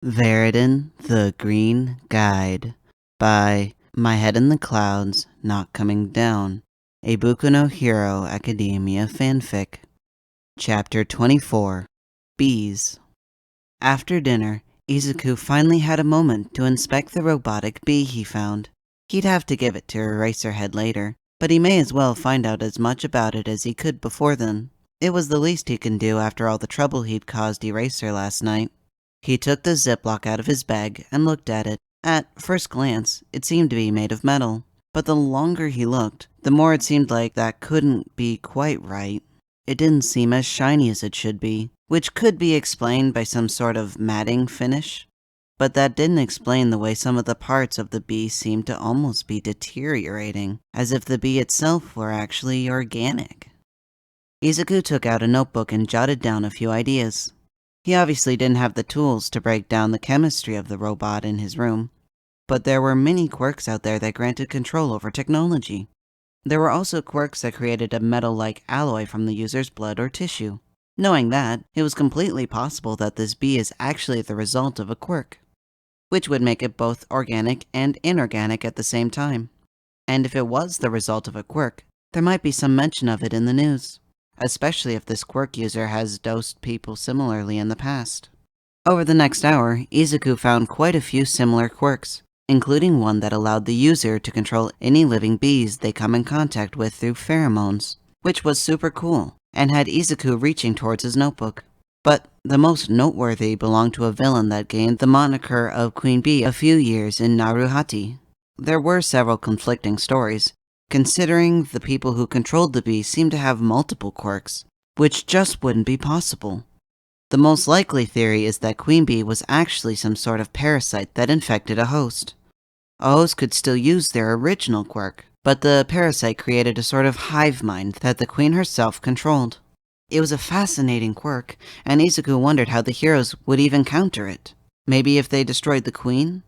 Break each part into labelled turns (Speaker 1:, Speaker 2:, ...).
Speaker 1: Viridian, the Green Guide by My Head in the Clouds, Not Coming Down, a Boku no Hero Academia fanfic. Chapter 24, Bees. After dinner, Izuku finally had a moment to inspect the robotic bee he found. He'd have to give it to Eraserhead later, but he may as well find out as much about it as he could before then. It was the least he can do after all the trouble he'd caused Eraser last night. He took the Ziploc out of his bag and looked at it. At first glance, it seemed to be made of metal, but the longer he looked, the more it seemed like that couldn't be quite right. It didn't seem as shiny as it should be, which could be explained by some sort of matting finish. But that didn't explain the way some of the parts of the bee seemed to almost be deteriorating, as if the bee itself were actually organic. Izuku took out a notebook and jotted down a few ideas. He obviously didn't have the tools to break down the chemistry of the robot in his room, but there were many quirks out there that granted control over technology. There were also quirks that created a metal-like alloy from the user's blood or tissue. Knowing that, it was completely possible that this bee is actually the result of a quirk, which would make it both organic and inorganic at the same time. And if it was the result of a quirk, there might be some mention of it in the news, especially if this quirk user has dosed people similarly in the past. Over the next hour, Izuku found quite a few similar quirks, including one that allowed the user to control any living bees they come in contact with through pheromones, which was super cool, and had Izuku reaching towards his notebook. But the most noteworthy belonged to a villain that gained the moniker of Queen Bee a few years in Naruhati. There were several conflicting stories, considering the people who controlled the bee seemed to have multiple quirks, which just wouldn't be possible. The most likely theory is that Queen Bee was actually some sort of parasite that infected a host. A host could still use their original quirk, but the parasite created a sort of hive mind that the queen herself controlled. It was a fascinating quirk, and Izuku wondered how the heroes would even counter it. Maybe if they destroyed the queen?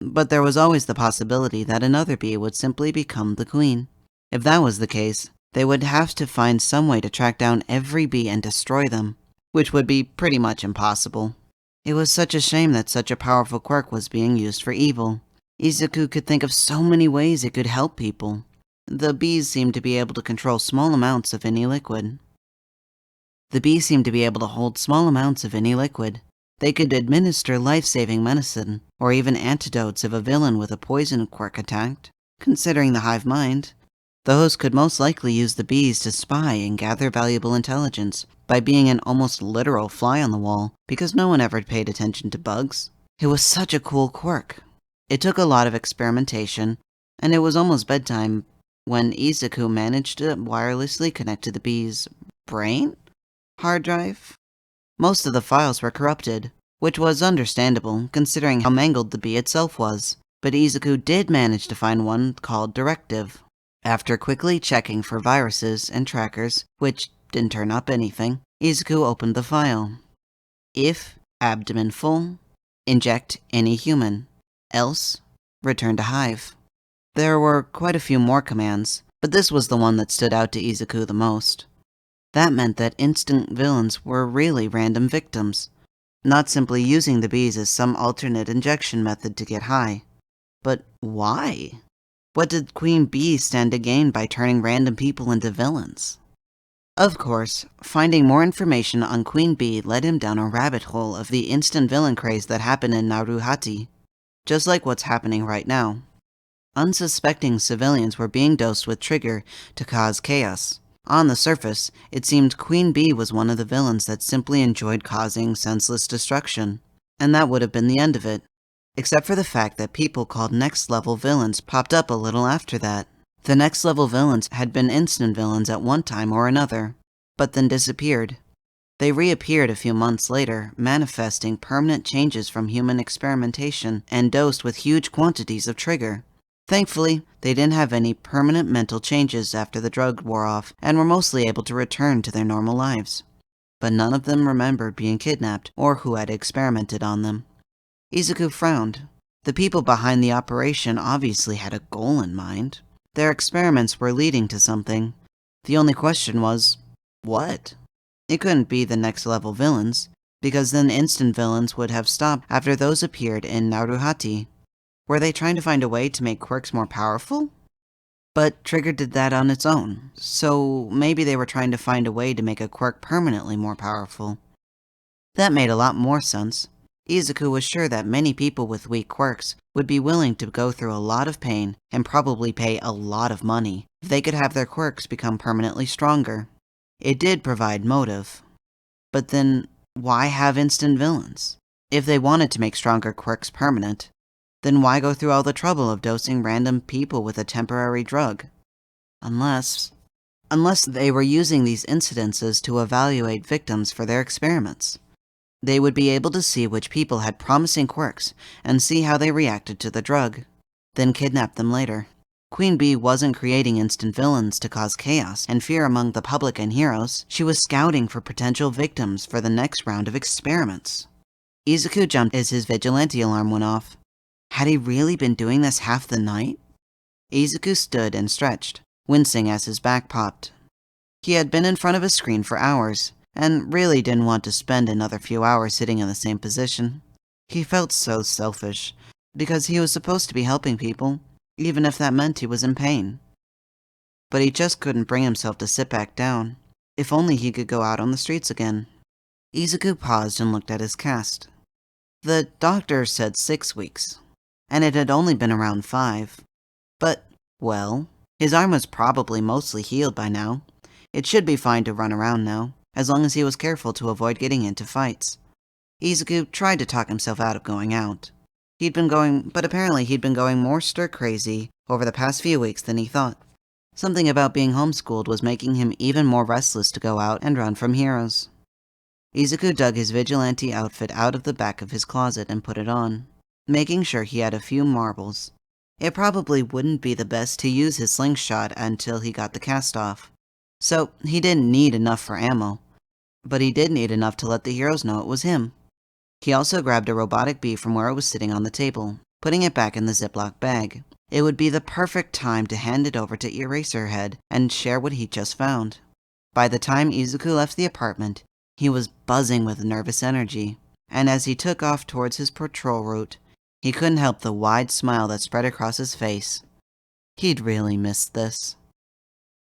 Speaker 1: But there was always the possibility that another bee would simply become the queen. If that was the case, they would have to find some way to track down every bee and destroy them, which would be pretty much impossible. It was such a shame that such a powerful quirk was being used for evil. Izuku could think of so many ways it could help people. The bees seemed to be able to control small amounts of any liquid. They could administer life-saving medicine, or even antidotes if a villain with a poison quirk attacked. Considering the hive mind, the host could most likely use the bees to spy and gather valuable intelligence by being an almost literal fly on the wall, because no one ever paid attention to bugs. It was such a cool quirk. It took a lot of experimentation, and it was almost bedtime when Izuku managed to wirelessly connect to the bee's brain? Hard drive? Most of the files were corrupted, which was understandable considering how mangled the bee itself was, but Izuku did manage to find one called Directive. After quickly checking for viruses and trackers, which didn't turn up anything, Izuku opened the file. If abdomen full, inject any human. Else, return to hive. There were quite a few more commands, but this was the one that stood out to Izuku the most. That meant that instant villains were really random victims, not simply using the bees as some alternate injection method to get high. But why? What did Queen Bee stand to gain by turning random people into villains? Of course, finding more information on Queen Bee led him down a rabbit hole of the instant villain craze that happened in Naruhati, just like what's happening right now. Unsuspecting civilians were being dosed with trigger to cause chaos. On the surface, it seemed Queen Bee was one of the villains that simply enjoyed causing senseless destruction, and that would have been the end of it, except for the fact that people called next-level villains popped up a little after that. The next-level villains had been instant villains at one time or another, but then disappeared. They reappeared a few months later, manifesting permanent changes from human experimentation and dosed with huge quantities of trigger. Thankfully, they didn't have any permanent mental changes after the drug wore off and were mostly able to return to their normal lives. But none of them remembered being kidnapped or who had experimented on them. Izuku frowned. The people behind the operation obviously had a goal in mind. Their experiments were leading to something. The only question was, what? It couldn't be the next level villains. because then instant villains would have stopped after those appeared in Naruhati. Were they trying to find a way to make quirks more powerful? But Trigger did that on its own, so maybe they were trying to find a way to make a quirk permanently more powerful. That made a lot more sense. Izuku was sure that many people with weak quirks would be willing to go through a lot of pain and probably pay a lot of money if they could have their quirks become permanently stronger. It did provide motive. But then, why have instant villains? If they wanted to make stronger quirks permanent, then why go through all the trouble of dosing random people with a temporary drug? Unless they were using these incidences to evaluate victims for their experiments. They would be able to see which people had promising quirks and see how they reacted to the drug, then kidnap them later. Queen Bee wasn't creating instant villains to cause chaos and fear among the public and heroes. She was scouting for potential victims for the next round of experiments. Izuku jumped as his vigilante alarm went off. Had he really been doing this half the night? Izuku stood and stretched, wincing as his back popped. He had been in front of a screen for hours, and really didn't want to spend another few hours sitting in the same position. He felt so selfish, because he was supposed to be helping people, even if that meant he was in pain. But he just couldn't bring himself to sit back down. If only he could go out on the streets again. Izuku paused and looked at his cast. The doctor said 6 weeks, and it had only been around 5. But, well, his arm was probably mostly healed by now. It should be fine to run around now, as long as he was careful to avoid getting into fights. Izuku tried to talk himself out of going out. But apparently he'd been going more stir-crazy over the past few weeks than he thought. Something about being homeschooled was making him even more restless to go out and run from heroes. Izuku dug his vigilante outfit out of the back of his closet and put it on, making sure he had a few marbles. It probably wouldn't be the best to use his slingshot until he got the cast off, so he didn't need enough for ammo, but he did need enough to let the heroes know it was him. He also grabbed a robotic bee from where it was sitting on the table, putting it back in the Ziploc bag. It would be the perfect time to hand it over to Eraserhead and share what he'd just found. By the time Izuku left the apartment, he was buzzing with nervous energy, and as he took off towards his patrol route, he couldn't help the wide smile that spread across his face. He'd really missed this.